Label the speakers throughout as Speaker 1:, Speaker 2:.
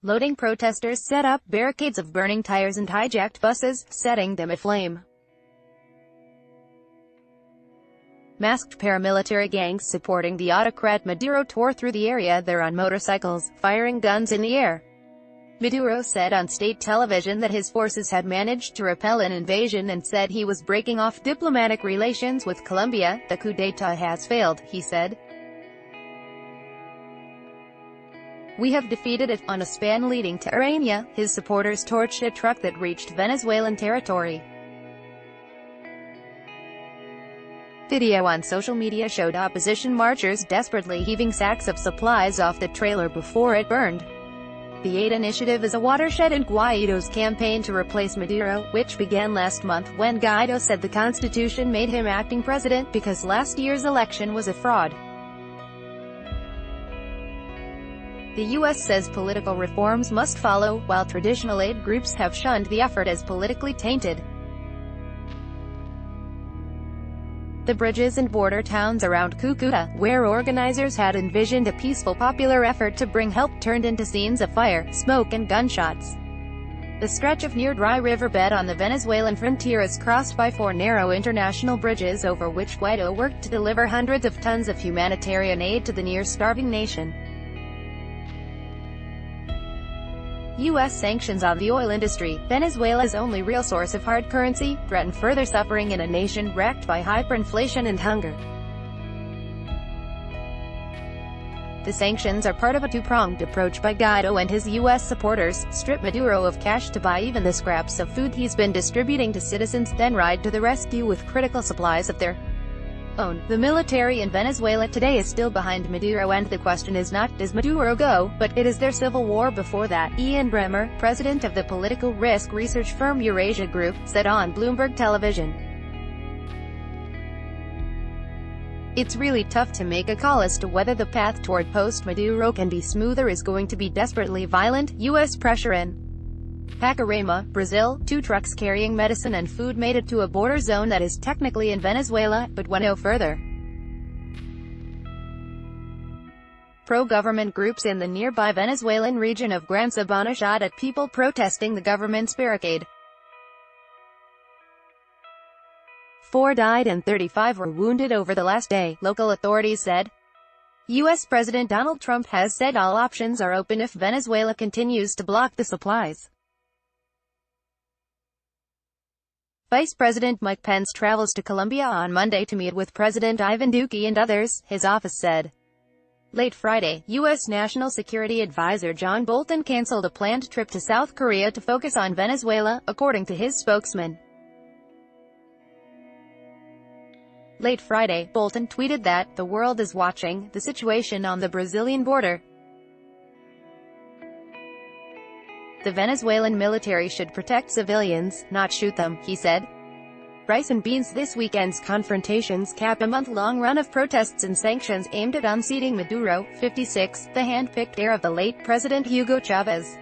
Speaker 1: Loading protesters set up barricades of burning tires and hijacked buses, setting them aflame. Masked paramilitary gangs supporting the autocrat Maduro tore through the area. They're on motorcycles, firing guns in the air. Maduro said on state television that his forces had managed to repel an invasion and said he was breaking off diplomatic relations with Colombia. The coup d'etat has failed, he said. We have defeated it. On a span leading to Arania, his supporters torched a truck that reached Venezuelan territory. Video on social media showed opposition marchers desperately heaving sacks of supplies off the trailer before it burned. The Aid initiative is a watershed in Guaido's campaign to replace Maduro, which began last month when Guaido said the constitution made him acting president because last year's election was a fraud. The U.S. says political reforms must follow, while traditional aid groups have shunned the effort as politically tainted. The bridges and border towns around Cucuta, where organizers had envisioned a peaceful popular effort to bring help, turned into scenes of fire, smoke and gunshots. The stretch of near-dry riverbed on the Venezuelan frontier is crossed by 4 narrow international bridges over which Guaido worked to deliver hundreds of tons of humanitarian aid to the near-starving nation. U.S. sanctions on the oil industry, Venezuela's only real source of hard currency, threaten further suffering in a nation wrecked by hyperinflation and hunger. The sanctions are part of a two-pronged approach by Guaido and his U.S. supporters: strip Maduro of cash to buy even the scraps of food he's been distributing to citizens, then ride to the rescue with critical supplies of their own. The military in Venezuela today is still behind Maduro, and the question is not, does Maduro go, but, is there civil war before that? Ian Bremmer, president of the political risk research firm Eurasia Group, said on Bloomberg Television. It's really tough to make a call as to whether the path toward post-Maduro can be smooth or is going to be desperately violent. U.S. pressure in Pacaraima, Brazil, 2 trucks carrying medicine and food made it to a border zone that is technically in Venezuela, but went no further. Pro-government groups in the nearby Venezuelan region of Gran Sabana shot at people protesting the government's barricade. 4 died and 35 were wounded over the last day, local authorities said. U.S. President Donald Trump has said all options are open if Venezuela continues to block the supplies. Vice President Mike Pence travels to Colombia on Monday to meet with President Ivan Duque and others, his office said. Late Friday, U.S. National Security Advisor John Bolton canceled a planned trip to South Korea to focus on Venezuela, according to his spokesman. Late Friday, Bolton tweeted that, "The world is watching the situation on the Brazilian border. The Venezuelan military should protect civilians, not shoot them," he said. Rice and beans. This weekend's confrontations cap a month-long run of protests and sanctions aimed at unseating Maduro, 56, the hand-picked heir of the late President Hugo Chavez.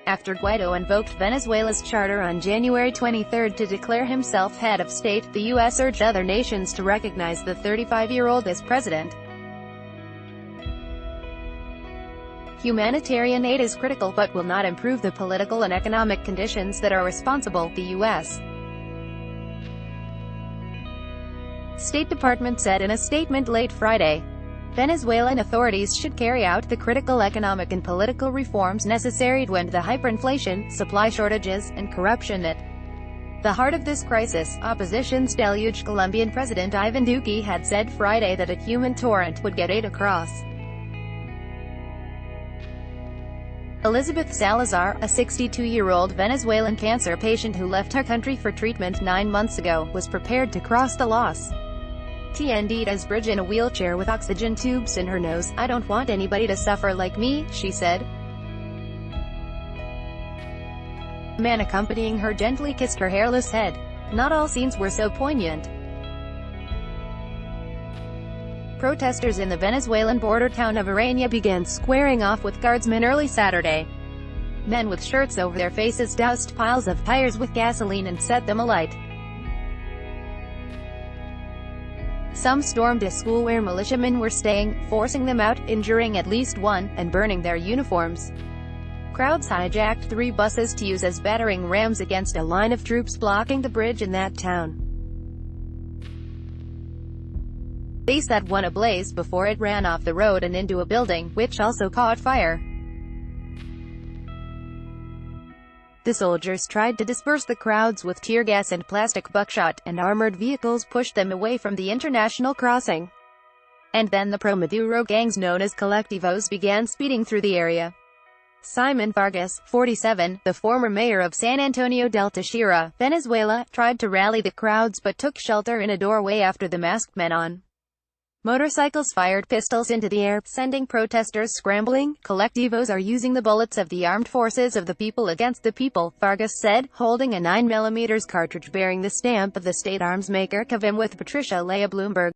Speaker 1: After Guaido invoked Venezuela's charter on January 23 to declare himself head of state, the U.S. urged other nations to recognize the 35-year-old as president. Humanitarian aid is critical but will not improve the political and economic conditions that are responsible, the U.S. State Department said in a statement late Friday. Venezuelan authorities should carry out the critical economic and political reforms necessary to end the hyperinflation, supply shortages, and corruption at the heart of this crisis. Opposition's deluged Colombian President Ivan Duque had said Friday that a human torrent would get aid across. Elizabeth Salazar, a 62-year-old Venezuelan cancer patient who left her country for treatment 9 months ago, was prepared to cross the Los Tienditas bridge in a wheelchair with oxygen tubes in her nose. "I don't want anybody to suffer like me," she said. A man accompanying her gently kissed her hairless head. Not all scenes were so poignant. Protesters in the Venezuelan border town of Arania began squaring off with guardsmen early Saturday. Men with shirts over their faces doused piles of tires with gasoline and set them alight. Some stormed a school where militiamen were staying, forcing them out, injuring at least one, and burning their uniforms. Crowds hijacked 3 buses to use as battering rams against a line of troops blocking the bridge in that town. They set one ablaze before it ran off the road and into a building, which also caught fire. The soldiers tried to disperse the crowds with tear gas and plastic buckshot, and armored vehicles pushed them away from the international crossing. And then the pro-Maduro gangs known as colectivos began speeding through the area. Simon Vargas, 47, the former mayor of San Antonio del Táchira, Venezuela, tried to rally the crowds but took shelter in a doorway after the masked men on motorcycles fired pistols into the air, sending protesters scrambling. Colectivos are using the bullets of the armed forces of the people against the people, Vargas said, holding a 9mm cartridge bearing the stamp of the state arms maker Kavim with Patricia Leah Bloomberg.